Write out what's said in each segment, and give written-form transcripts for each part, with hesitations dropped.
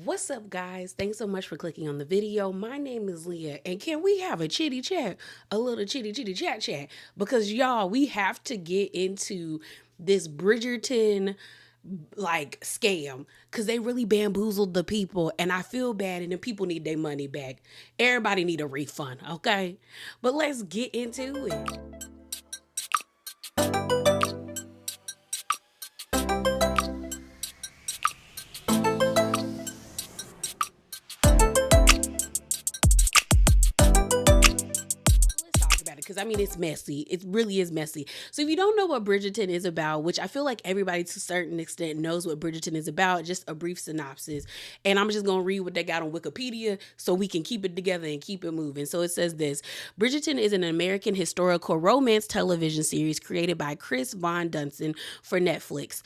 What's up, guys? Thanks so much for clicking on the video. My name is Leah, and can we have a chitty chat? A little chitty chat? Because y'all, we have to get into this Bridgerton like scam because they really bamboozled the people, and I feel bad, and the people need their money back. Everybody need a refund, okay? But let's get into it. Let's talk about it because I mean it's messy. It really is messy. So if you don't know what Bridgerton is about, which I feel like everybody to a certain extent knows what Bridgerton is about, just a brief synopsis. And I'm just gonna read what they got on Wikipedia so we can keep it together and keep it moving. So it says this: Bridgerton is an American historical romance television series created by Chris Von Dunson for Netflix.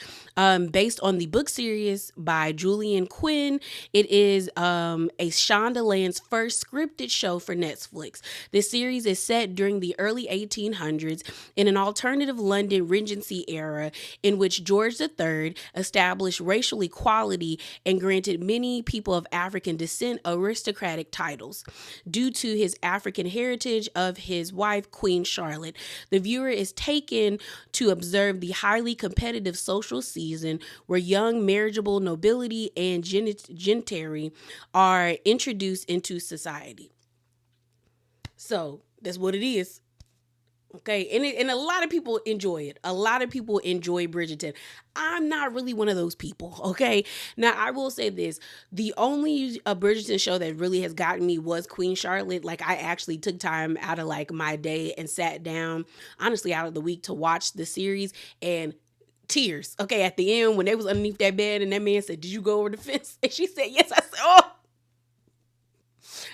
Based on the book series by Julian Quinn, it is a Shondaland's first scripted show for Netflix. This series is set during the early 1800s in an alternative London Regency era in which George III established racial equality and granted many people of African descent aristocratic titles. Due to his African heritage of his wife, Queen Charlotte, the viewer is taken to observe the highly competitive social season where young marriageable nobility and gentry are introduced into society. So that's what it is. Okay, and a lot of people enjoy it. A lot of people enjoy Bridgerton. I'm not really one of those people. Okay, now I will say this: the only Bridgerton show that really has gotten me was Queen Charlotte. Like I actually took time out of like my day and sat down, honestly, out of the week to watch the series and tears. Okay, at the end when they was underneath that bed and that man said, "Did you go over the fence?" And she said, "Yes." I said, "Oh."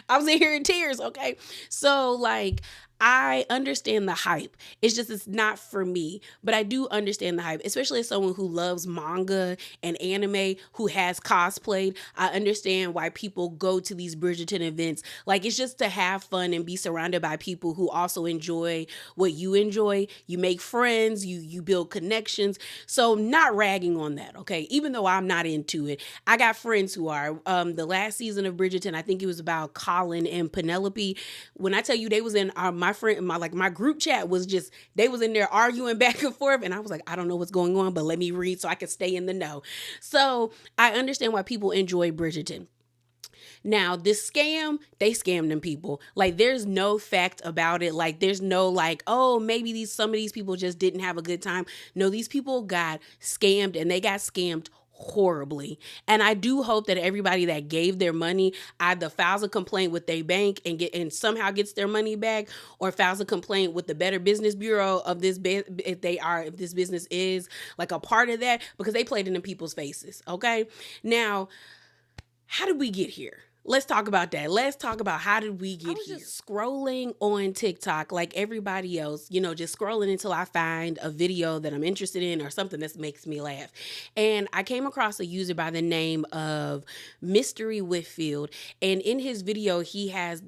I was in here in tears, okay? So, like, I understand the hype. It's just, it's not for me. But I do understand the hype, especially as someone who loves manga and anime, who has cosplayed. I understand why people go to these Bridgerton events. Like, it's just to have fun and be surrounded by people who also enjoy what you enjoy. You make friends, you build connections. So, not ragging on that, okay? Even though I'm not into it, I got friends who are. The last season of Bridgerton, I think it was about Colin and Penelope. When I tell you they was in my friend, my group chat was just, they was in there arguing back and forth, and I was like, I don't know what's going on, but let me read so I can stay in the know. So I understand why people enjoy Bridgerton. Now, this scam, they scam them people. Like, there's no fact about it. Like, there's no like, oh, maybe some of these people just didn't have a good time. No, these people got scammed, and they got scammed horribly. And I do hope that everybody that gave their money either files a complaint with their bank and somehow gets their money back, or files a complaint with the Better Business Bureau of this if this business is like a part of that, because they played it in people's faces. Okay, now how did we get here? Let's talk about that. Let's talk about how did we get here. Just scrolling on TikTok like everybody else, just scrolling until I find a video that I'm interested in or something that makes me laugh. And I came across a user by the name of Mystery Whitfield. And in his video, he has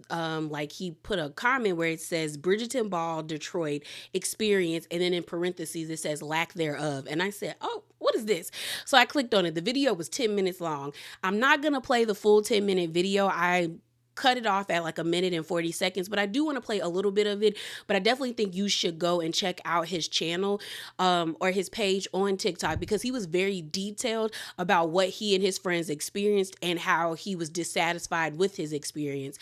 he put a comment where it says Bridgerton Ball Detroit experience, and then in parentheses it says lack thereof. And I said, oh, what is this? So I clicked on it. The video was 10 minutes long. I'm not going to play the full 10-minute video. I cut it off at like a minute and 40 seconds, but I do want to play a little bit of it. But I definitely think you should go and check out his channel or his page on TikTok, because he was very detailed about what he and his friends experienced and how he was dissatisfied with his experience.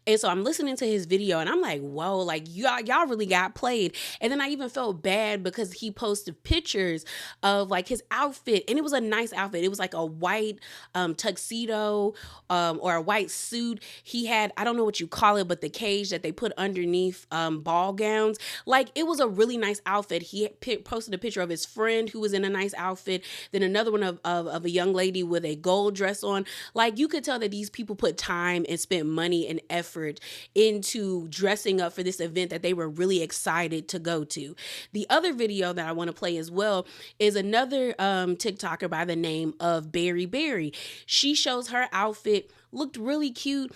And so I'm listening to his video and I'm like, whoa, like y'all really got played. And then I even felt bad because he posted pictures of like his outfit, and it was a nice outfit. It was like a white tuxedo or a white suit. He had, I don't know what you call it, but the cage that they put underneath ball gowns. Like, it was a really nice outfit. He posted a picture of his friend who was in a nice outfit. Then another one of a young lady with a gold dress on. Like, you could tell that these people put time and spent money and effort into dressing up for this event that they were really excited to go to. The other video that I want to play as well is another TikToker by the name of Berry Berry. She shows her outfit, looked really cute.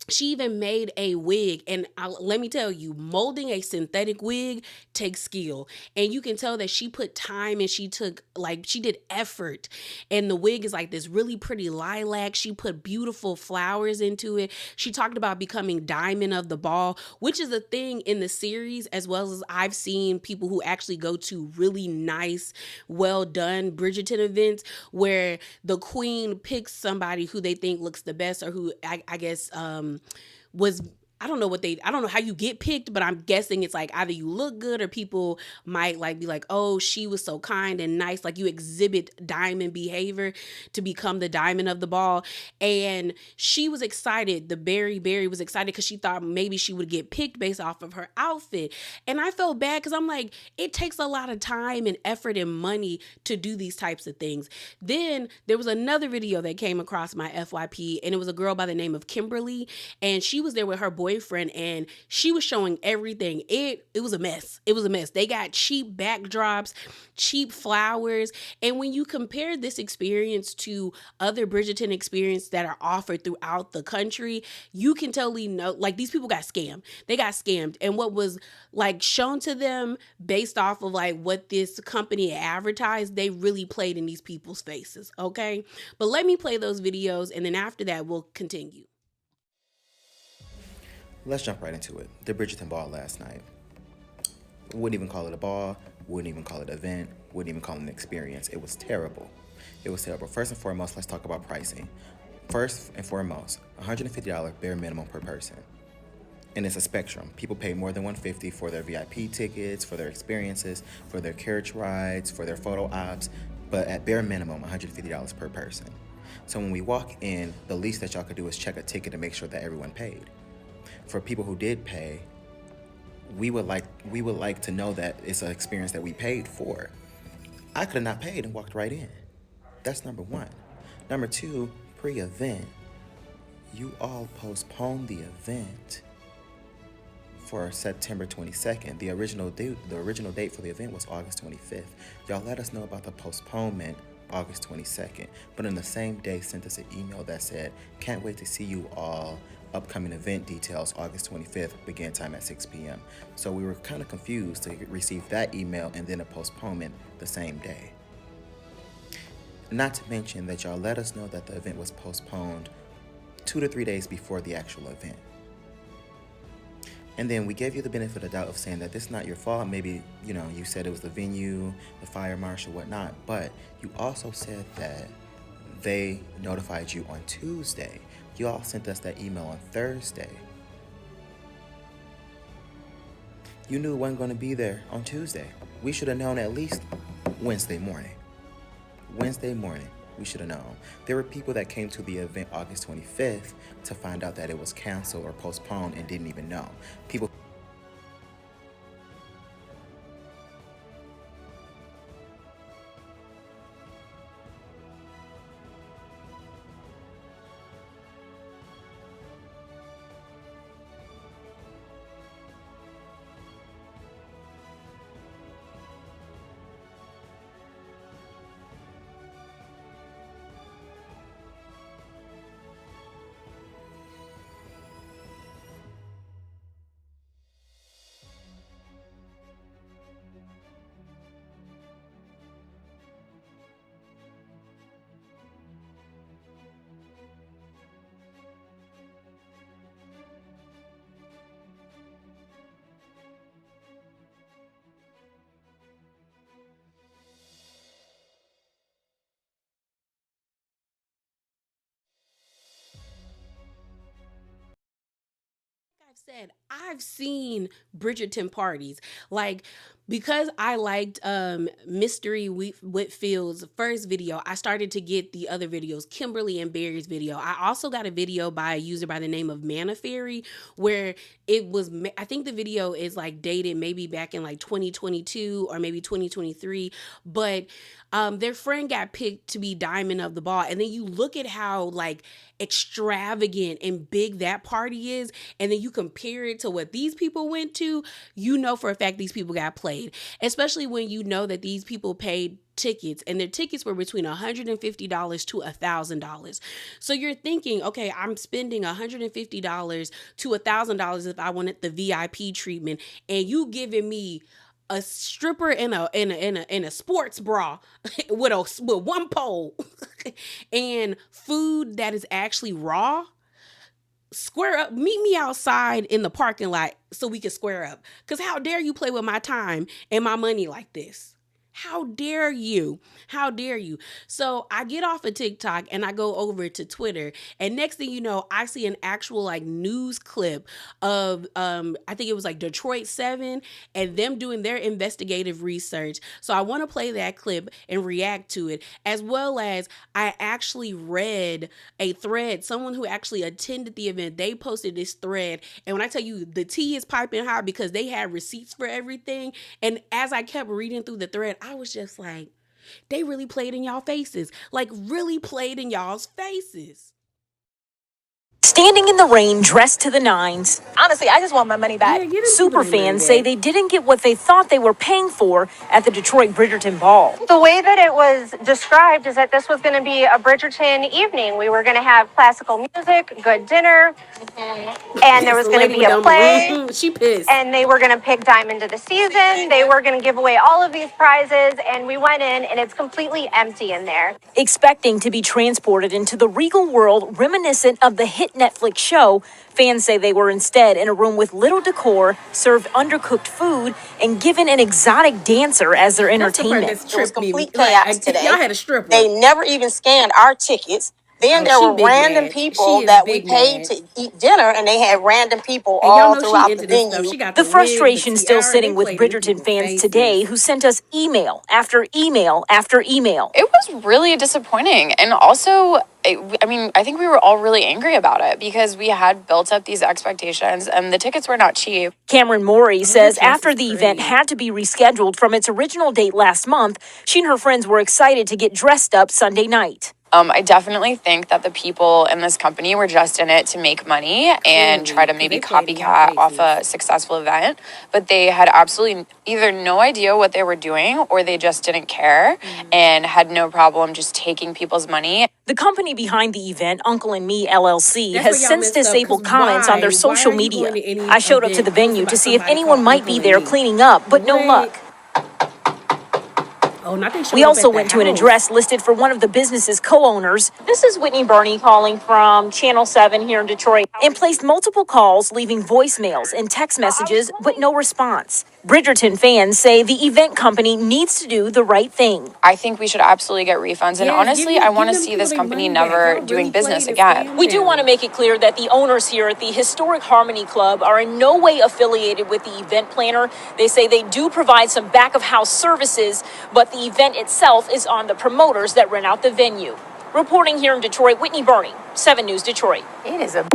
She even made a wig, and let me tell you, molding a synthetic wig takes skill, and you can tell that she put time and she took, like, she did effort. And the wig is like this really pretty lilac. She put beautiful flowers into it. She talked about becoming diamond of the ball, which is a thing in the series, as well as I've seen people who actually go to really nice, well done Bridgerton events where the queen picks somebody who they think looks the best, or who I guess was, I don't know how you get picked, but I'm guessing it's like either you look good, or people might like be like, oh, she was so kind and nice. Like, you exhibit diamond behavior to become the diamond of the ball. And she was excited. The Berry was excited because she thought maybe she would get picked based off of her outfit. And I felt bad because I'm like, it takes a lot of time and effort and money to do these types of things. Then there was another video that came across my FYP, and it was a girl by the name of Kimberly, and she was there with her boyfriend, and she was showing everything. It was a mess. It was a mess. They got cheap backdrops, cheap flowers, and when you compare this experience to other Bridgerton experiences that are offered throughout the country, you can totally know, like, these people got scammed. They got scammed, and what was like shown to them based off of like what this company advertised, they really played in these people's faces. Okay, but let me play those videos, and then after that we'll continue. Let's jump right into it. The Bridgerton ball last night. Wouldn't even call it a ball, wouldn't even call it an event, wouldn't even call it an experience. It was terrible. It was terrible. First and foremost, let's talk about pricing. First and foremost, $150 bare minimum per person. And it's a spectrum. People pay more than $150 for their VIP tickets, for their experiences, for their carriage rides, for their photo ops, but at bare minimum, $150 per person. So when we walk in, the least that y'all could do is check a ticket to make sure that everyone paid. For people who did pay, we would like to know that it's an experience that we paid for. I could have not paid and walked right in. That's number one. Number two, pre-event, you all postponed the event for September 22nd. The original date for the event was August 25th. Y'all let us know about the postponement August 22nd, but on the same day sent us an email that said, can't wait to see you all. Upcoming event details, August 25th, begin time at 6 p.m. So we were kind of confused to receive that email and then a postponement the same day. Not to mention that y'all let us know that the event was postponed 2 to 3 days before the actual event. And then we gave you the benefit of the doubt of saying that this is not your fault. Maybe, you said it was the venue, the fire marshal, whatnot, but you also said that they notified you on Tuesday. You all sent us that email on Thursday. You knew it wasn't going to be there on Tuesday. We should have known at least Wednesday morning. Wednesday morning, we should have known. There were people that came to the event August 25th to find out that it was canceled or postponed and didn't even know. People said, I've seen Bridgerton parties. Like, because I liked Mystery Whitfield's first video, I started to get the other videos, Kimberly and Barry's video. I also got a video by a user by the name of Mana Fairy, where it was, I think the video is like dated maybe back in like 2022 or maybe 2023, but their friend got picked to be diamond of the ball. And then you look at how like extravagant and big that party is, and then you compare it to what these people went to, you know for a fact these people got played. played, especially when you know that these people paid tickets and their tickets were between $150 to $1,000. So you're thinking, okay, I'm spending $150 to $1,000 if I wanted the VIP treatment, and you giving me a stripper in a sports bra with one pole and food that is actually raw. Square up, meet me outside in the parking lot so we can square up. Because how dare you play with my time and my money like this? How dare you? How dare you? So I get off of TikTok and I go over to Twitter, and next thing you know, I see an actual like news clip of I think it was like Detroit 7 and them doing their investigative research. So I want to play that clip and react to it, as well as I actually read a thread. Someone who actually attended the event, they posted this thread, and when I tell you the tea is piping hot because they had receipts for everything. And as I kept reading through the thread, I was just like, they really played in y'all faces. Like, really played in y'all's faces. Standing in the rain, dressed to the nines. Honestly, I just want my money back. Yeah, Superfans say they didn't get what they thought they were paying for at the Detroit Bridgerton ball. The way that it was described is that this was going to be a Bridgerton evening. We were going to have classical music, good dinner, and there was going to be a play. She pissed. And they were going to pick Diamond of the Season. They were going to give away all of these prizes, and we went in, and it's completely empty in there. Expecting to be transported into the regal world reminiscent of the hit Netflix show, fans say they were instead in a room with little decor, served undercooked food, and given an exotic dancer as their entertainment. It was complete chaos today. Y'all had a stripper. They never even scanned our tickets. Then there were random people that we paid to eat dinner, and they had random people all throughout the venue. The frustration still sitting with Bridgerton fans today, who sent us email after email after email. It was really disappointing. And also, I think we were all really angry about it because we had built up these expectations and the tickets were not cheap. Cameron Morey says after the event had to be rescheduled from its original date last month, she and her friends were excited to get dressed up Sunday night. I definitely think that the people in this company were just in it to make money and try to maybe copycat off a successful event. But they had absolutely either no idea what they were doing or they just didn't care and had no problem just taking people's money. The company behind the event, Uncle and Me LLC, has since disabled comments on their social media. I showed up to the venue to see if anyone might be there cleaning up, but no luck. We also went to an address listed for one of the business's co-owners. This is Whitney Burney calling from Channel 7 here in Detroit, and placed multiple calls, leaving voicemails and text messages, but no response. Bridgerton fans say the event company needs to do the right thing. I think we should absolutely get refunds. And honestly, I want to see this company never doing business again. We do want to make it clear that the owners here at the historic Harmony Club are in no way affiliated with the event planner. They say they do provide some back-of-house services, but the event itself is on the promoters that rent out the venue. Reporting here in Detroit, Whitney Burney, 7 News Detroit. It is a...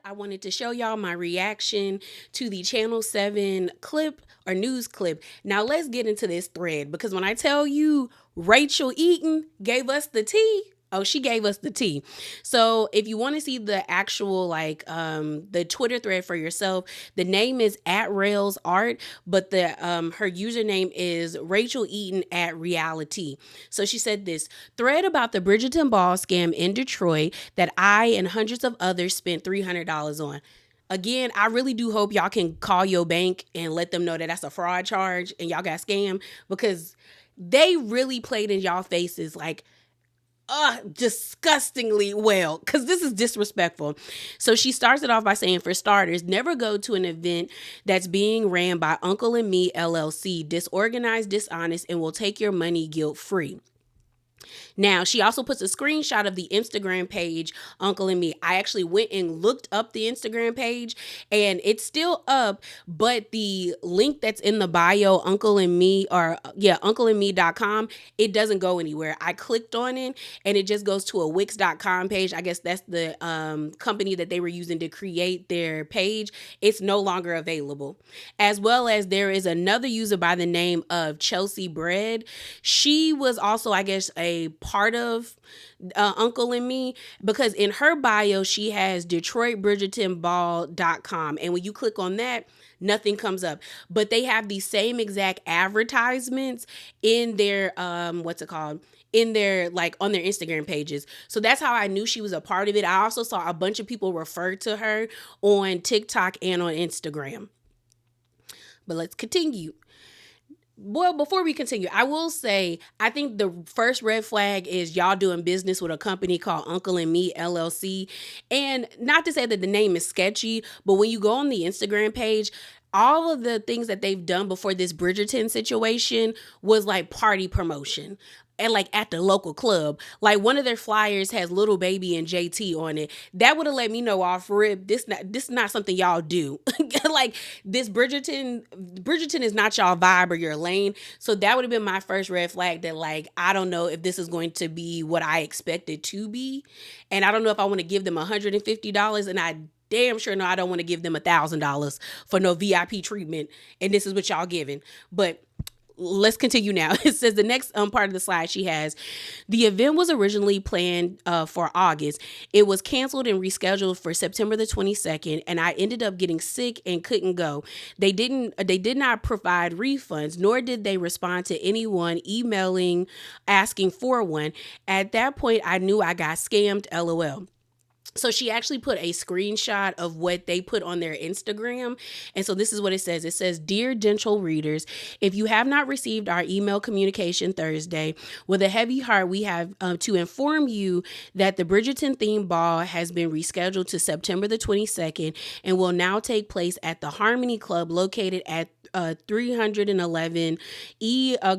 I wanted to show y'all my reaction to the Channel 7 clip or news clip. Now let's get into this thread, because when I tell you Rachel Eaton gave us the tea, she gave us the tea. So if you want to see the actual the Twitter thread for yourself, the name is @RailsArt, but the her username is Rachel Eaton @reality. So she said this thread about the Bridgerton ball scam in Detroit that I and hundreds of others spent $300 on. Again, I really do hope y'all can call your bank and let them know that that's a fraud charge and y'all got scammed, because they really played in y'all faces disgustingly well, because this is disrespectful. So she starts it off by saying, for starters, never go to an event that's being ran by Uncle and Me LLC, disorganized, dishonest, and will take your money guilt-free. Now, she also puts a screenshot of the Instagram page, Uncle and Me. I actually went and looked up the Instagram page, and it's still up, but the link that's in the bio, Uncle and Me, uncleandme.com, it doesn't go anywhere. I clicked on it, and it just goes to a Wix.com page. I guess that's the company that they were using to create their page. It's no longer available. As well as there is another user by the name of Chelsea Bread. She was also, I guess, a a part of Uncle and Me, because in her bio she has DetroitBridgertonBall.com, and when you click on that, nothing comes up. But they have the same exact advertisements in their in their, like, on their Instagram pages. So that's how I knew she was a part of it. I also saw a bunch of people refer to her on TikTok and on Instagram. But let's continue. Well, before we continue, I will say, I think the first red flag is y'all doing business with a company called Uncle and Me LLC. And not to say that the name is sketchy, but when you go on the Instagram page, all of the things that they've done before this Bridgerton situation was like party promotion. And like at the local club, like one of their flyers has Little Baby and JT on it. That would have let me know off rip, this is not something y'all do. Like this Bridgerton is not y'all vibe or your lane. So that would have been my first red flag, that like, I don't know if this is going to be what I expect it to be. And I don't know if I want to give them $150, and I damn sure no, I don't want to give them $1,000 for no VIP treatment. And this is what y'all giving. But let's continue now. It says the next part of the slide she has, the event was originally planned for August. It was canceled and rescheduled for September the 22nd, and I ended up getting sick and couldn't go. They did not provide refunds, nor did they respond to anyone emailing asking for one. At that point, I knew I got scammed, LOL. So she actually put a screenshot of what they put on their Instagram. And so this is what it says. It says, "Dear Dental readers, if you have not received our email communication Thursday, with a heavy heart, we have to inform you that the Bridgerton theme ball has been rescheduled to September the 22nd and will now take place at the Harmony Club located at 311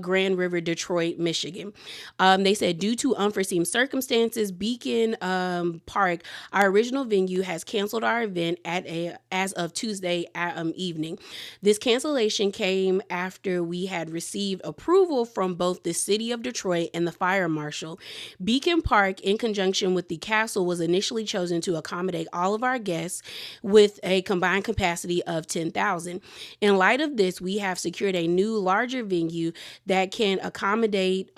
Grand River, Detroit, Michigan." They said, due to unforeseen circumstances, Beacon Park, our original venue, has canceled our event as of Tuesday evening. This cancellation came after we had received approval from both the city of Detroit and the fire marshal. Beacon Park, in conjunction with the castle, was initially chosen to accommodate all of our guests with a combined capacity of 10,000. In light of this, we have secured a new, larger venue that can comfortably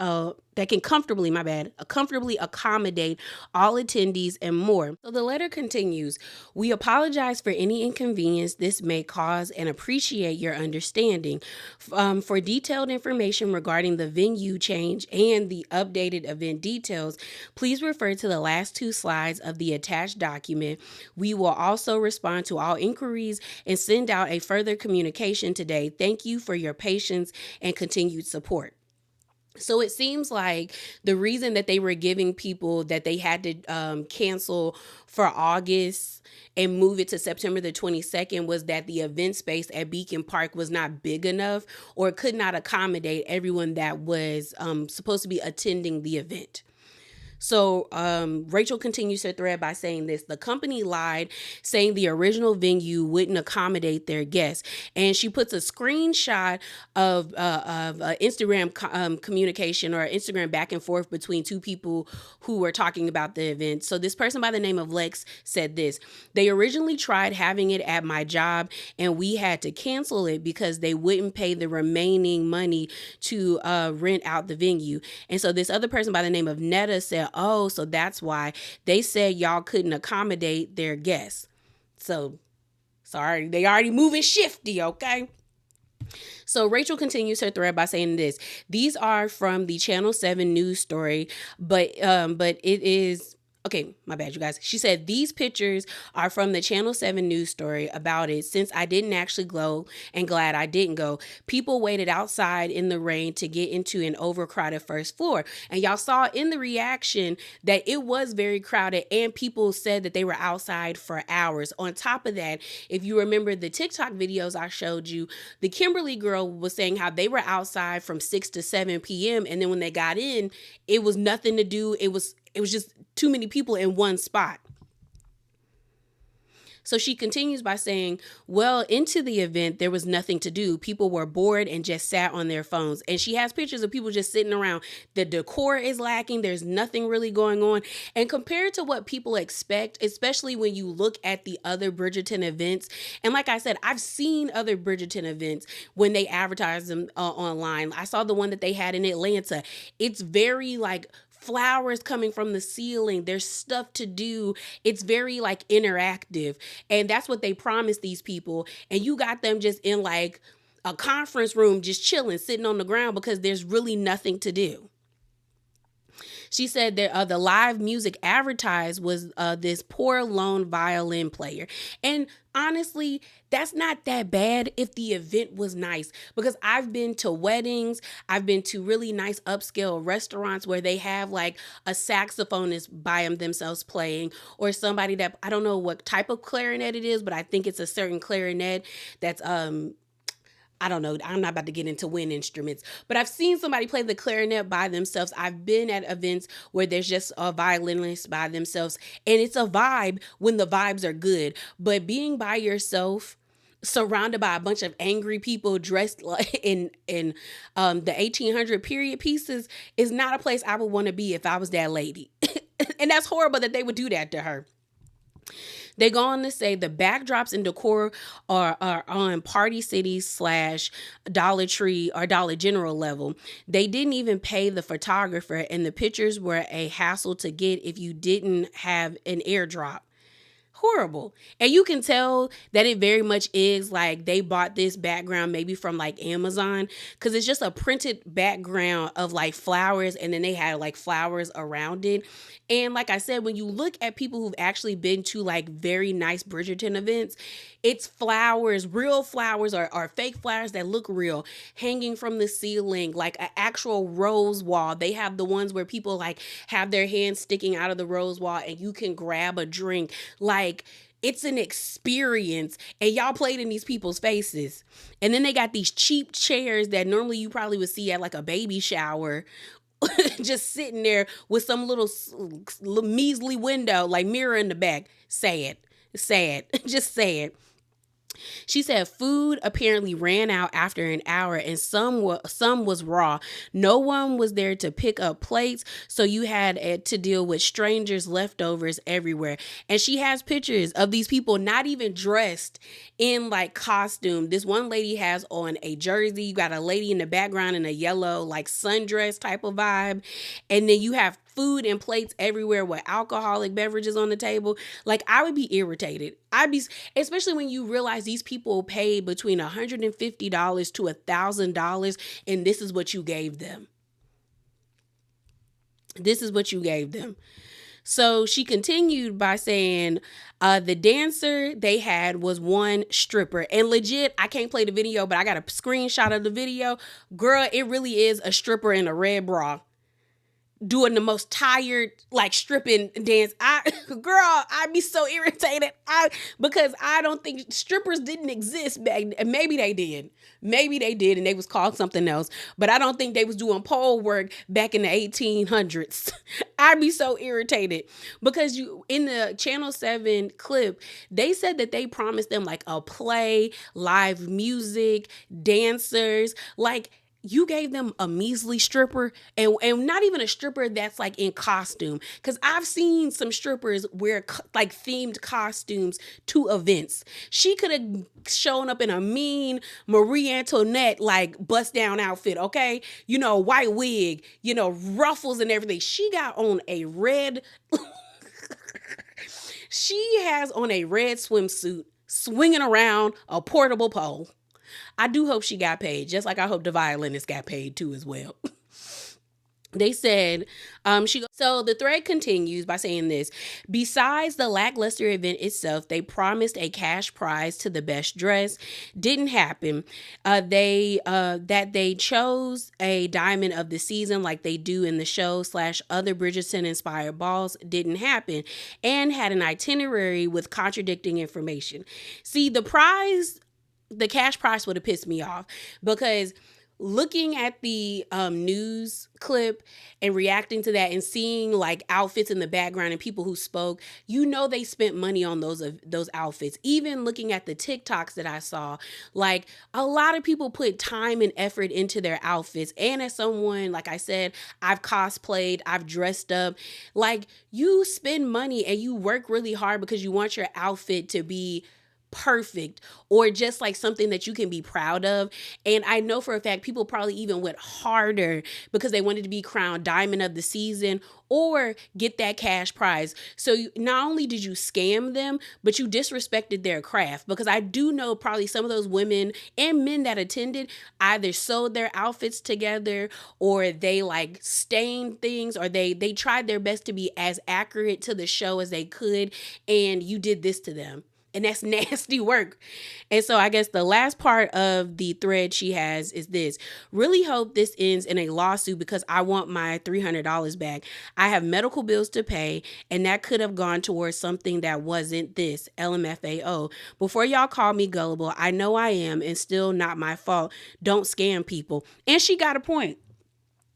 accommodate all attendees and more. So the letter continues, "We apologize for any inconvenience this may cause and appreciate your understanding. For detailed information regarding the venue change and the updated event details, please refer to the last 2 slides of the attached document. We will also respond to all inquiries and send out a further communication today. Thank you for your patience and continued support." So it seems like the reason that they were giving people that they had to cancel for August and move it to September the 22nd was that the event space at Beacon Park was not big enough, or could not accommodate everyone that was supposed to be attending the event. So Rachel continues her thread by saying this: "The company lied, saying the original venue wouldn't accommodate their guests." And she puts a screenshot of Instagram communication, or Instagram back and forth between two people who were talking about the event. So this person by the name of Lex said this: "They originally tried having it at my job, and we had to cancel it because they wouldn't pay the remaining money to rent out the venue." And so this other person by the name of Netta said, "Oh, so that's why they said y'all couldn't accommodate their guests." So, sorry, they already moving shifty, okay? So Rachel continues her thread by saying this: "These are from the Channel 7 news story, but it is..." Okay, my bad, you guys. She said, "These pictures are from the Channel 7 news story about it. Since I didn't actually go, and glad I didn't go, people waited outside in the rain to get into an overcrowded first floor." And y'all saw in the reaction that it was very crowded, and people said that they were outside for hours. On top of that, if you remember the TikTok videos I showed you, the Kimberly girl was saying how they were outside from 6 to 7 p.m. And then when they got in, it was nothing to do. It was just too many people in one spot. So she continues by saying, "Well, into the event, there was nothing to do. People were bored and just sat on their phones." And she has pictures of people just sitting around. The decor is lacking. There's nothing really going on. And compared to what people expect, especially when you look at the other Bridgerton events, and like I said, I've seen other Bridgerton events when they advertise them online. I saw the one that they had in Atlanta. It's very like flowers coming from the ceiling. There's stuff to do. It's very like interactive. And that's what they promised these people. And you got them just in like a conference room, just chilling, sitting on the ground because there's really nothing to do. She said that the live music advertised was this poor lone violin player. And honestly, that's not that bad if the event was nice, because I've been to weddings, I've been to really nice upscale restaurants where they have like a saxophonist by themselves playing, or somebody that, I don't know what type of clarinet it is, but I think it's a certain clarinet that's I don't know. I'm not about to get into wind instruments, but I've seen somebody play the clarinet by themselves. I've been at events where there's just a violinist by themselves, and it's a vibe when the vibes are good. But being by yourself, surrounded by a bunch of angry people dressed like in the 1800 period pieces, is not a place I would want to be if I was that lady. And that's horrible that they would do that to her. They go on to say the backdrops and decor are on Party City / Dollar Tree or Dollar General level. They didn't even pay the photographer, and the pictures were a hassle to get if you didn't have an airdrop. Horrible. And you can tell that it very much is like they bought this background maybe from like Amazon, because it's just a printed background of like flowers, and then they had like flowers around it. And like I said, when you look at people who've actually been to like very nice Bridgerton events, it's flowers, real flowers or fake flowers that look real, hanging from the ceiling, like an actual rose wall. They have the ones where people like have their hands sticking out of the rose wall and you can grab a drink. Like, it's an experience, and y'all played in these people's faces. And then they got these cheap chairs that normally you probably would see at like a baby shower, just sitting there with some little measly window, like mirror in the back. Sad, just sad. She said food apparently ran out after an hour, and some was raw. No one was there to pick up plates, so you had to deal with strangers' leftovers everywhere. And she has pictures of these people not even dressed in like costume. This one lady has on a jersey. You got a lady in the background in a yellow like sundress type of vibe, and then you have food and plates everywhere with alcoholic beverages on the table. Like, I would be irritated. Especially when you realize these people paid between $150 to $1,000, and this is what you gave them. This is what you gave them. So she continued by saying the dancer they had was one stripper. And legit, I can't play the video, but I got a screenshot of the video. Girl, it really is a stripper in a red bra doing the most tired, like, stripping dance. I'd be so irritated. Because I don't think strippers didn't exist back then. Maybe they did, and they was called something else. But I don't think they was doing pole work back in the 1800s. I'd be so irritated because in the Channel 7 clip, they said that they promised them like a play, live music, dancers, like. You gave them a measly stripper, and not even a stripper that's like in costume. Because I've seen some strippers wear like themed costumes to events. She could have shown up in a mean Marie Antoinette like bust down outfit, okay? White wig, ruffles and everything. She got on a red, she has on a red swimsuit swinging around a portable pole. I do hope she got paid, just like I hope the violinist got paid too as well. They said, so the thread continues by saying this: besides the lackluster event itself, they promised a cash prize to the best dress. Didn't happen. They chose a diamond of the season like they do in the show / other Bridgerton inspired balls. Didn't happen. And had an itinerary with contradicting information. See, the cash prize would have pissed me off, because looking at the news clip and reacting to that and seeing like outfits in the background and people who spoke, they spent money on those outfits. Even looking at the TikToks that I saw, like a lot of people put time and effort into their outfits. And as someone, like I said, I've cosplayed, I've dressed up, like you spend money and you work really hard because you want your outfit to be perfect or just like something that you can be proud of. And I know for a fact people probably even went harder because they wanted to be crowned diamond of the season or get that cash prize. So not only did you scam them, but you disrespected their craft, because I do know probably some of those women and men that attended either sewed their outfits together or they like stained things, or they tried their best to be as accurate to the show as they could, and you did this to them. And that's nasty work. And so I guess the last part of the thread she has is this: really hope this ends in a lawsuit because I want my $300 back. I have medical bills to pay, and that could have gone towards something that wasn't this. LMFAO. Before y'all call me gullible, I know I am, and still not my fault. Don't scam people. And she got a point.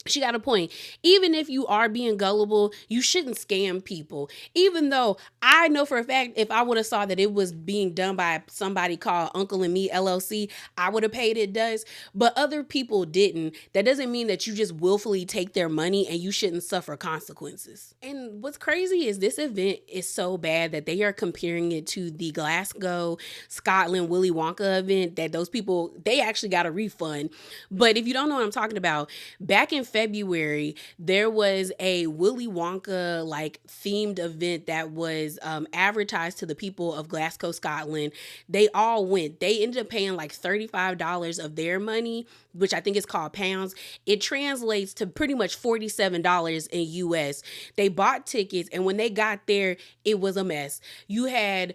She got a point. Even if you are being gullible, you shouldn't scam people. Even though I know for a fact, if I would have saw that it was being done by somebody called Uncle and Me LLC, I would have paid it, does. But other people didn't. That doesn't mean that you just willfully take their money and you shouldn't suffer consequences. And what's crazy is this event is so bad that they are comparing it to the Glasgow, Scotland Willy Wonka event that those people, they actually got a refund. But if you don't know what I'm talking about, back in February, there was a Willy Wonka like themed event that was advertised to the people of Glasgow, Scotland. They all went. They ended up paying like $35 of their money, which I think is called pounds. It translates to pretty much $47 in US. They bought tickets, and when they got there, it was a mess. You had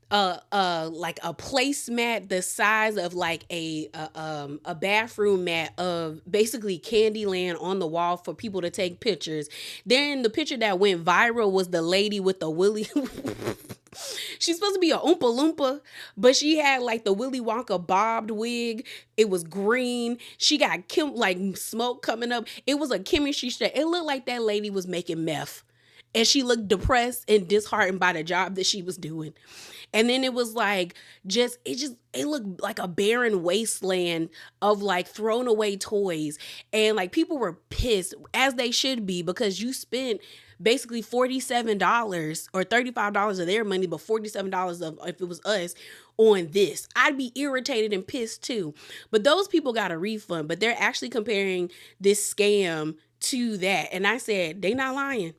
like a placemat the size of like a bathroom mat of basically Candyland on the wall for people to take pictures. Then the picture that went viral was the lady with the Willy she's supposed to be a Oompa Loompa, but she had like the Willy Wonka bobbed wig. It was green. She got like smoke coming up. It was a chemistry set. It looked like that lady was making meth, and she looked depressed and disheartened by the job that she was doing. And then it was like, it looked like a barren wasteland of like thrown away toys. And like people were pissed, as they should be, because you spent basically $47 or $35 of their money, but $47 of, if it was us, on this. I'd be irritated and pissed too. But those people got a refund, but they're actually comparing this scam to that. And I said, they not lying.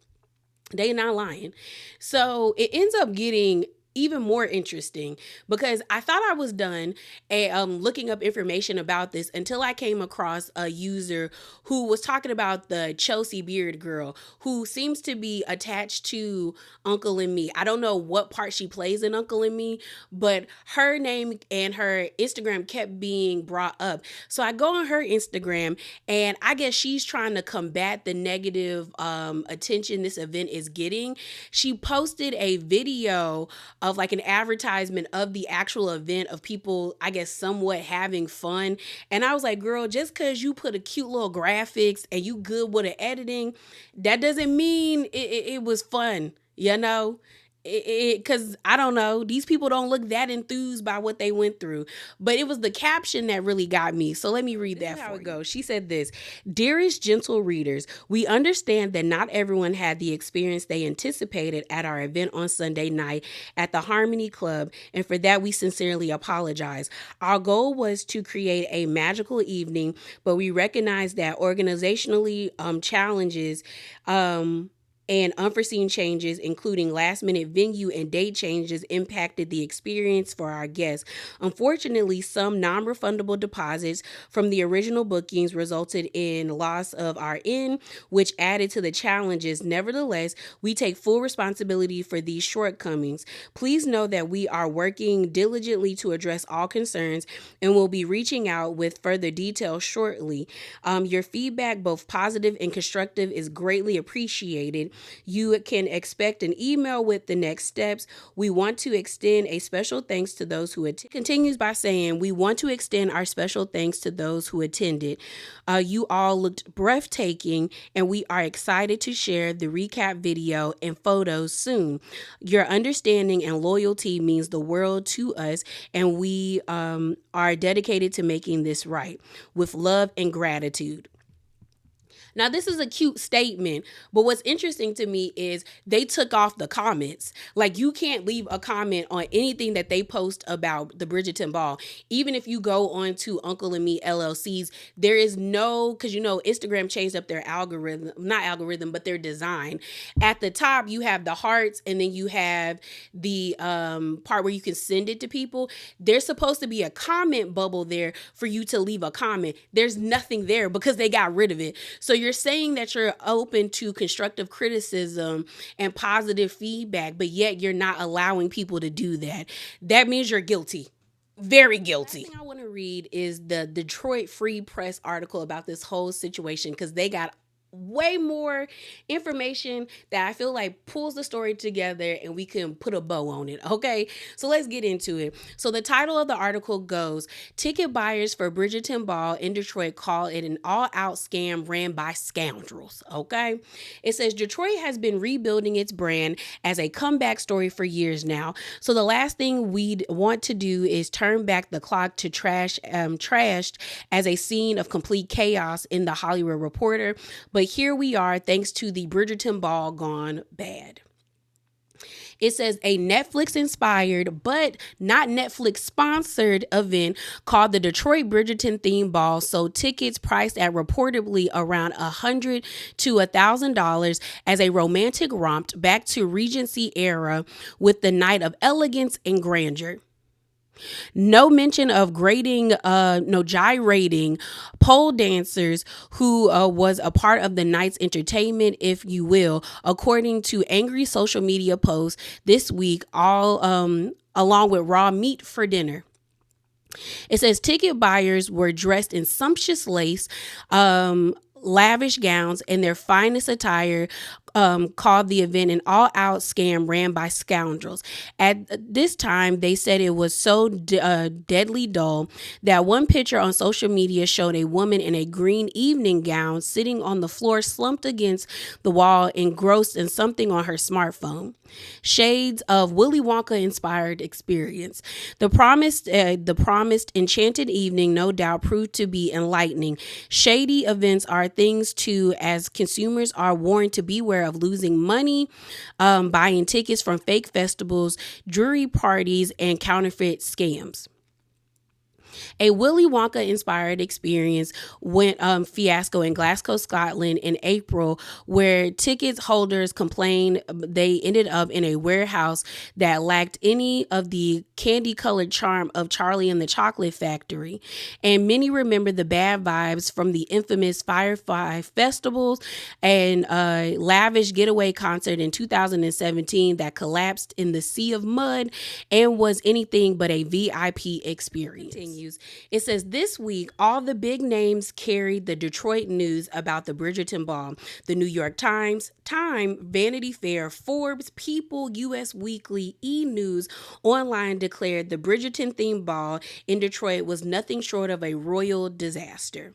They not lying. So it ends up getting even more interesting, because I thought I was done looking up information about this until I came across a user who was talking about the Chelsea Beard girl, who seems to be attached to Uncle and Me. I don't know what part she plays in Uncle and Me, but her name and her Instagram kept being brought up. So I go on her Instagram, and I guess she's trying to combat the negative attention this event is getting. She posted a video of like an advertisement of the actual event, of people, I guess, somewhat having fun. And I was like, girl, just because you put a cute little graphics and you good with the editing, that doesn't mean it was fun, you know? Because I don't know, these people don't look that enthused by what they went through. But it was the caption that really got me. So let me read that for you. She said this: "Dearest gentle readers, we understand that not everyone had the experience they anticipated at our event on Sunday night at the Harmony Club, and for that we sincerely apologize. Our goal was to create a magical evening, but we recognize that organizationally challenges and unforeseen changes, including last-minute venue and date changes, impacted the experience for our guests. Unfortunately, some non-refundable deposits from the original bookings resulted in loss of our inn, which added to the challenges. Nevertheless, we take full responsibility for these shortcomings. Please know that we are working diligently to address all concerns and will be reaching out with further details shortly. Your feedback, both positive and constructive, is greatly appreciated. You can expect an email with the next steps. We want to extend a special thanks to those who attended." Continues by saying, "We want to extend our special thanks to those who attended. You all looked breathtaking, and we are excited to share the recap video and photos soon. Your understanding and loyalty means the world to us, and we are dedicated to making this right. With love and gratitude." Now, this is a cute statement, but what's interesting to me is they took off the comments. Like, you can't leave a comment on anything that they post about the Bridgerton ball. Even if you go on to Uncle and Me LLC's, there is no, because Instagram changed up their algorithm, not algorithm, but their design. At the top, you have the hearts, and then you have the part where you can send it to people. There's supposed to be a comment bubble there for you to leave a comment. There's nothing there because they got rid of it. So you're saying that you're open to constructive criticism and positive feedback, but yet you're not allowing people to do that. That means you're guilty. Very guilty. The last thing I want to read is the Detroit Free Press article about this whole situation, because they got way more information that I feel like pulls the story together and we can put a bow on it. Okay, so let's get into it. So the title of the article goes, "Ticket buyers for Bridgerton Ball in Detroit call it an all-out scam ran by scoundrels." Okay, it says Detroit has been rebuilding its brand as a comeback story for years now. So the last thing we'd want to do is turn back the clock to trashed as a scene of complete chaos in the Hollywood Reporter. But here we are, thanks to the Bridgerton ball gone bad. It says a Netflix-inspired but not Netflix-sponsored event called the Detroit Bridgerton Theme Ball sold tickets priced at reportedly around $100 to $1,000 as a romantic romp back to Regency era with the night of elegance and grandeur. No mention of gyrating pole dancers who was a part of the night's entertainment, if you will, according to angry social media posts this week, all along with raw meat for dinner. It says ticket buyers were dressed in sumptuous lace, lavish gowns, and their finest attire, called the event an all-out scam ran by scoundrels. At this time, they said it was so deadly dull that one picture on social media showed a woman in a green evening gown sitting on the floor, slumped against the wall, engrossed in something on her smartphone. Shades of Willy Wonka inspired experience. The promised enchanted evening no doubt proved to be enlightening. Shady events are things too, as consumers are warned to beware of losing money buying tickets from fake festivals, jewelry parties, and counterfeit scams. A Willy Wonka-inspired experience went fiasco in Glasgow, Scotland in April, where ticket holders complained they ended up in a warehouse that lacked any of the candy-colored charm of Charlie and the Chocolate Factory. And many remember the bad vibes from the infamous Firefly festivals and lavish getaway concert in 2017 that collapsed in the sea of mud and was anything but a VIP experience. It says this week, all the big names carried the Detroit news about the Bridgerton Ball. The New York Times, Time, Vanity Fair, Forbes, People, US Weekly, E! News Online declared the Bridgerton themed ball in Detroit was nothing short of a royal disaster.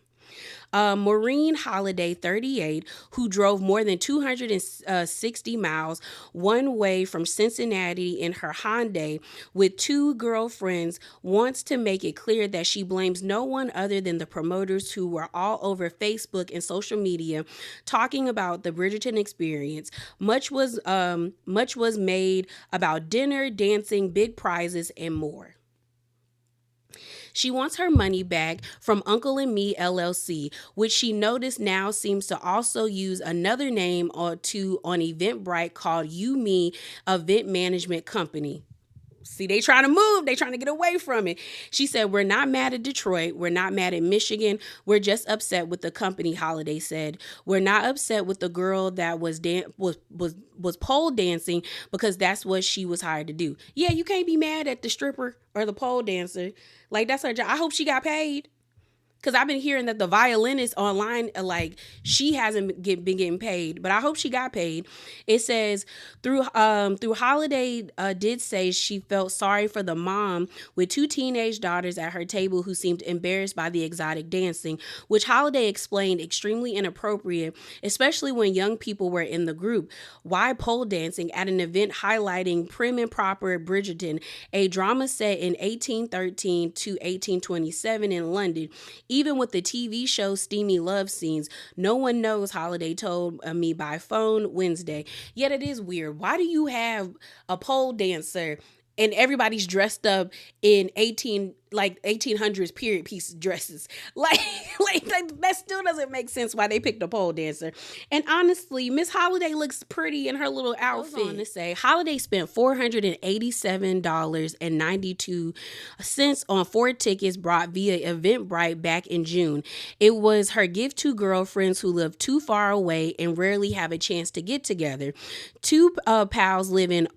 Maureen Holiday, 38, who drove more than 260 miles one way from Cincinnati in her Hyundai with two girlfriends, wants to make it clear that she blames no one other than the promoters who were all over Facebook and social media talking about the Bridgerton experience. Much was made about dinner, dancing, big prizes, and more. She wants her money back from Uncle and Me LLC, which she noticed now seems to also use another name on Eventbrite called You Me Event Management Company. See, they trying to move. They trying to get away from it. She said, "We're not mad at Detroit. We're not mad at Michigan. We're just upset with the company," Holiday said. "We're not upset with the girl that was pole dancing because that's what she was hired to do." Yeah, you can't be mad at the stripper or the pole dancer. Like, that's her job. I hope she got paid. Because I've been hearing that the violinist online, she hasn't been getting paid, but I hope she got paid. It says through Holiday did say she felt sorry for the mom with two teenage daughters at her table who seemed embarrassed by the exotic dancing, which Holiday explained extremely inappropriate, especially when young people were in the group. Why pole dancing at an event highlighting prim and proper Bridgerton, a drama set in 1813 to 1827 in London? Even with the TV show Steamy Love Scenes, no one knows, Holiday told me by phone Wednesday. Yet it is weird. Why do you have a pole dancer and everybody's dressed up in 1800s period piece dresses? Like that still doesn't make sense why they picked a pole dancer. And honestly, Miss Holiday looks pretty in her little outfit. On to say, Holiday spent $487.92 on 4 tickets brought via Eventbrite back in June. It was her gift to girlfriends who live too far away and rarely have a chance to get together. 2 pals live in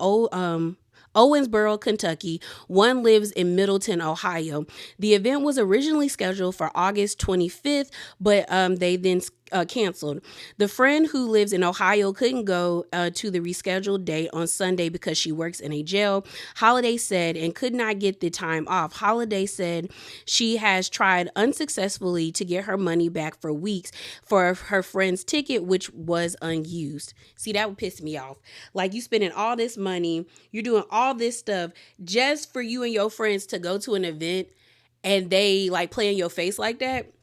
Owensboro, Kentucky. One lives in Middleton, Ohio. The event was originally scheduled for August 25th, but they then canceled. The friend who lives in Ohio couldn't go to the rescheduled date on Sunday because she works in a jail, Holiday said, and could not get the time off. Holiday said she has tried unsuccessfully to get her money back for weeks for her friend's ticket, which was unused. See, that would piss me off. Like, you spending all this money, you're doing all this stuff just for you and your friends to go to an event, and they like play in your face like that.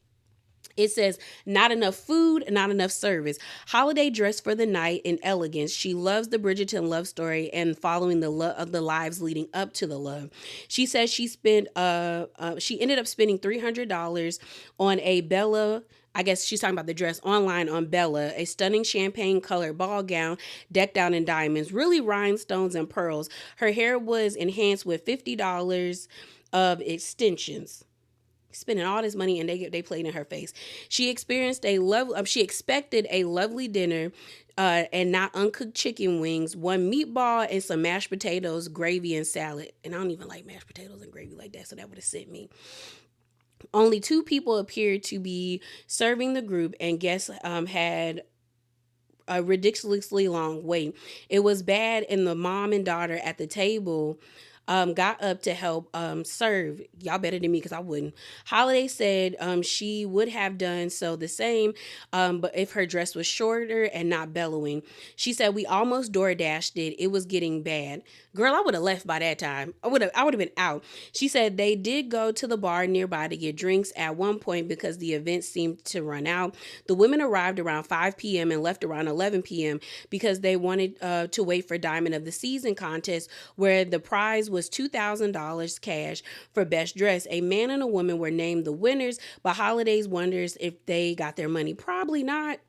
It says, not enough food, not enough service. Holiday dressed for the night in elegance. She loves the Bridgerton love story and following the lives leading up to the love. She says she ended up spending $300 on a Bella, I guess she's talking about the dress, online on Bella, a stunning champagne colored ball gown decked out in diamonds, really rhinestones and pearls. Her hair was enhanced with $50 of extensions. Spending all this money and they played in her face. She expected a lovely dinner and not uncooked chicken wings, 1 meatball and some mashed potatoes, gravy and salad. And I don't even like mashed potatoes and gravy like that, so that would have sent me. Only 2 people appeared to be serving the group, and guests had a ridiculously long wait. It was bad, and the mom and daughter at the table got up to help serve. Y'all better than me because I wouldn't. Holiday said she would have done so the same, but if her dress was shorter and not bellowing. She said, we almost door dashed it. It was getting bad. Girl, I would have left by that time. I would have been out. She said they did go to the bar nearby to get drinks at one point because the event seemed to run out. The women arrived around 5 p.m. and left around 11 p.m. because they wanted to wait for Diamond of the Season contest, where the prize was $2,000 cash for best dress. A man and a woman were named the winners, but Holidays wonders if they got their money. Probably not.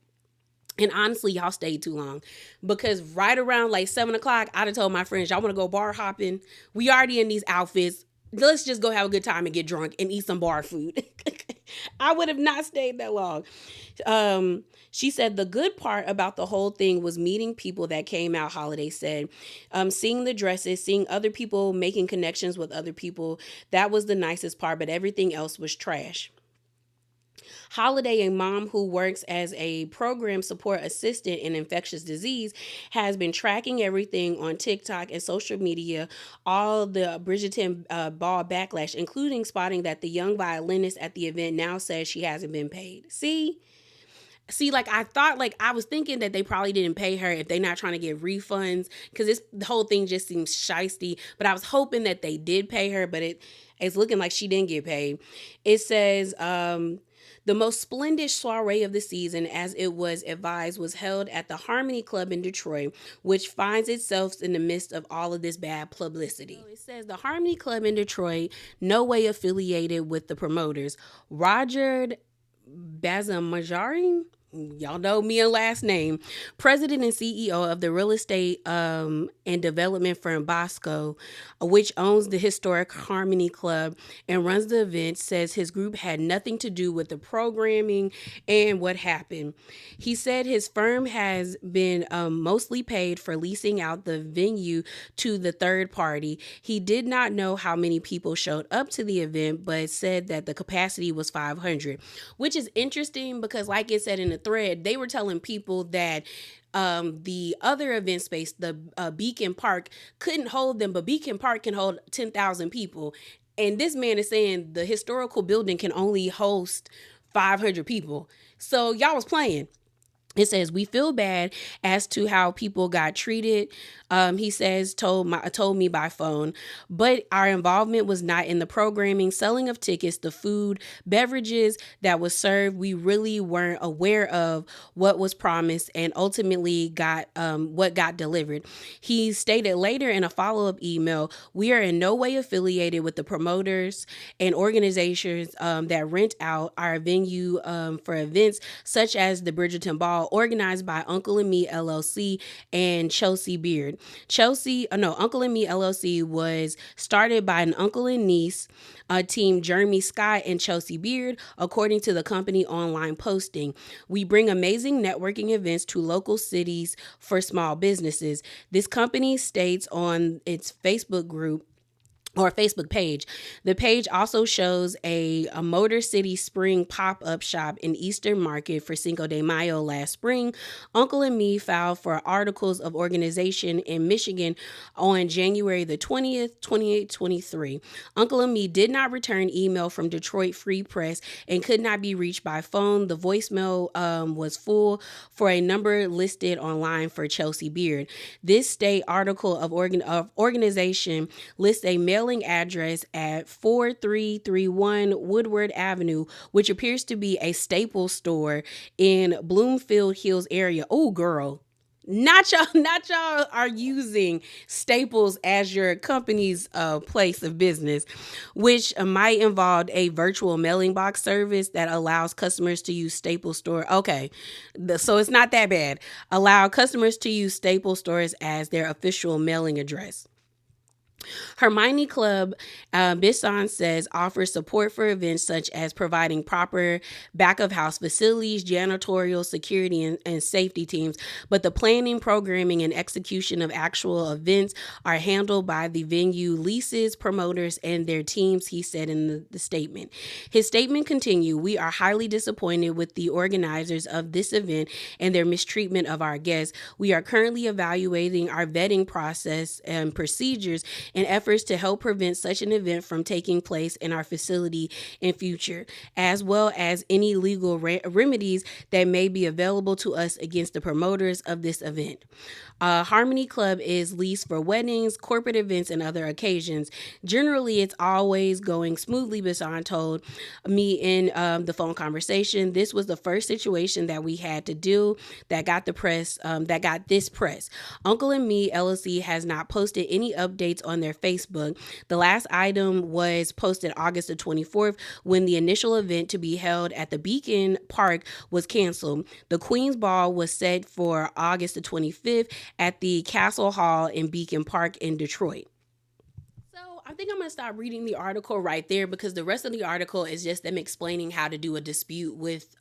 And honestly, y'all stayed too long, because right around like 7 o'clock, I'd have told my friends, y'all want to go bar hopping? We already in these outfits. Let's just go have a good time and get drunk and eat some bar food. I would have not stayed that long. She said the good part about the whole thing was meeting people that came out, Holiday said. Seeing the dresses, seeing other people, making connections with other people. That was the nicest part, but everything else was trash. Holiday, a mom who works as a program support assistant in infectious disease, has been tracking everything on TikTok and social media, all the Bridgerton ball backlash, including spotting that the young violinist at the event now says she hasn't been paid. See, like I was thinking that they probably didn't pay her if they're not trying to get refunds, because the whole thing just seems shisty. But I was hoping that they did pay her, but it's looking like she didn't get paid. It says, the most splendid soiree of the season, as it was advised, was held at the Harmony Club in Detroit, which finds itself in the midst of all of this bad publicity. So it says the Harmony Club in Detroit, no way affiliated with the promoters. Roger Bazamajari, y'all know me and last name, president and CEO of the real estate and development firm Bosco, which owns the historic Harmony Club and runs the event, says his group had nothing to do with the programming and what happened. He said his firm has been mostly paid for leasing out the venue to the third party. He did not know how many people showed up to the event, but said that the capacity was 500, which is interesting because, like it said in the thread, they were telling people that the other event space, the Beacon Park, couldn't hold them, but Beacon Park can hold 10,000 people. And this man is saying the historical building can only host 500 people. So y'all was playing. It says, we feel bad as to how people got treated. He says, told me by phone, but our involvement was not in the programming, selling of tickets, the food, beverages that was served. We really weren't aware of what was promised and ultimately got what got delivered. He stated later in a follow-up email, we are in no way affiliated with the promoters and organizations that rent out our venue for events such as the Bridgerton Ball, organized by Uncle and Me LLC and Chelsea Beard. Uncle and Me LLC was started by an uncle and niece team, Jeremy Scott and Chelsea Beard, according to the company online posting. We bring amazing networking events to local cities for small businesses. This company states on its Facebook group or Facebook page. The page also shows a Motor City Spring pop-up shop in Eastern Market for Cinco de Mayo last spring. Uncle and Me filed for articles of organization in Michigan on January the 20th, 2023. Uncle and Me did not return email from Detroit Free Press and could not be reached by phone. The voicemail was full for a number listed online for Chelsea Beard. This state article of organization lists a mailing address at 4331 Woodward Avenue, which appears to be a Staples store in Bloomfield Hills area. Oh, girl. Not y'all are using Staples as your company's place of business, which might involve a virtual mailing box service that allows customers to use Staples store. Okay, so it's not that bad. Allow customers to use Staples stores as their official mailing address. Hermione Club, Bisson says, offers support for events such as providing proper back-of-house facilities, janitorial, security, and safety teams, but the planning, programming, and execution of actual events are handled by the venue leases, promoters, and their teams, he said in the statement. His statement continued, we are highly disappointed with the organizers of this event and their mistreatment of our guests. We are currently evaluating our vetting process and procedures in efforts to help prevent such an event from taking place in our facility in future, as well as any legal remedies that may be available to us against the promoters of this event. Harmony Club is leased for weddings, corporate events, and other occasions. Generally, it's always going smoothly, Bassan told me in the phone conversation. This was the first situation that we had to do that got this press. Uncle and Me LLC has not posted any updates on their Facebook. The last item was posted August the 24th when the initial event to be held at the Beacon Park was canceled. The Queen's Ball was set for August the 25th at the Castle Hall in Beacon Park in Detroit. I think I'm going to stop reading the article right there because the rest of the article is just them explaining how to do a dispute with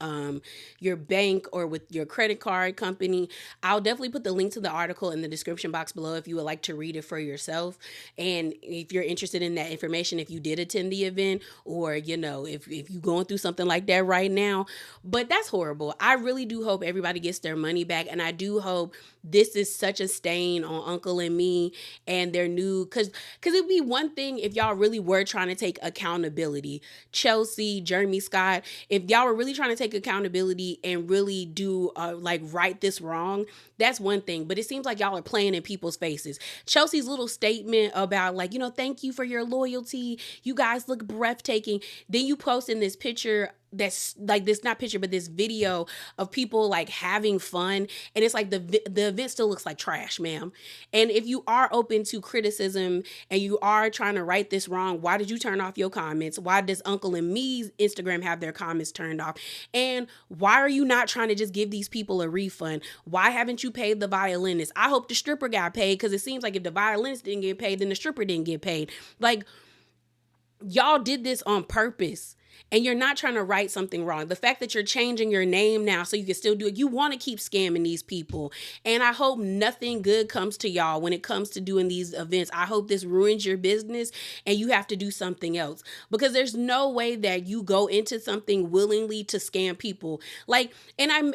your bank or with your credit card company. I'll definitely put the link to the article in the description box below if you would like to read it for yourself. And if you're interested in that information, if you did attend the event or, if you're going through something like that right now. But that's horrible. I really do hope everybody gets their money back. And I do hope this is such a stain on Uncle and Me and their new, because it'd be one thing if y'all really were trying to take accountability. Chelsea, Jeremy Scott, if y'all were really trying to take accountability and really do right this wrong, that's one thing. But it seems like y'all are playing in people's faces. Chelsea's little statement about thank you for your loyalty. You guys look breathtaking. Then you post in this picture that's not picture, but this video of people having fun. And it's the event still looks like trash, ma'am. And if you are open to criticism and you are trying to right this wrong, why did you turn off your comments? Why does Uncle and Me's Instagram have their comments turned off? And why are you not trying to just give these people a refund? Why haven't you paid the violinist? I hope the stripper got paid because it seems like if the violinist didn't get paid, then the stripper didn't get paid. Y'all did this on purpose. And you're not trying to right something wrong. The fact that you're changing your name now so you can still do it, you want to keep scamming these people. And I hope nothing good comes to y'all when it comes to doing these events. I hope this ruins your business and you have to do something else. Because there's no way that you go into something willingly to scam people. And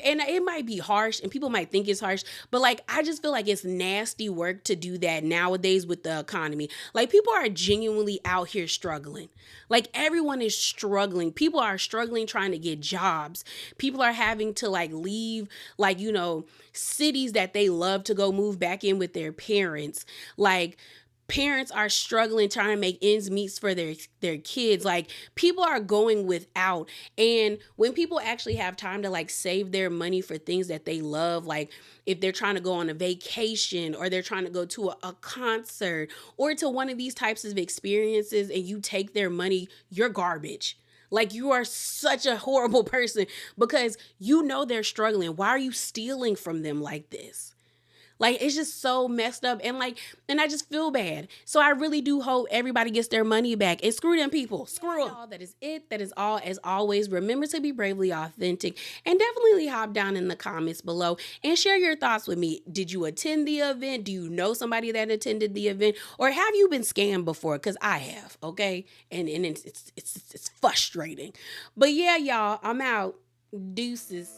it might be harsh and people might think it's harsh, but I just feel like it's nasty work to do that nowadays with the economy. People are genuinely out here struggling. Everyone is struggling struggling. People are struggling trying to get jobs. People are having to like leave, like, you know, cities that they love to go move back in with their parents. Like, parents are struggling trying to make ends meet for their kids. Like, people are going without. And when people actually have time to like save their money for things that they love, like if they're trying to go on a vacation or they're trying to go to a concert or to one of these types of experiences, and you take their money, you're garbage. Like, you are such a horrible person because you know they're struggling. Why are you stealing from them like this? Like, it's just so messed up. And I just feel bad. So I really do hope everybody gets their money back. And screw them people. Screw them. That is it. That is all. As always, remember to be bravely authentic. And definitely hop down in the comments below and share your thoughts with me. Did you attend the event? Do you know somebody that attended the event? Or have you been scammed before? Because I have, okay? And it's frustrating. But yeah, y'all, I'm out. Deuces.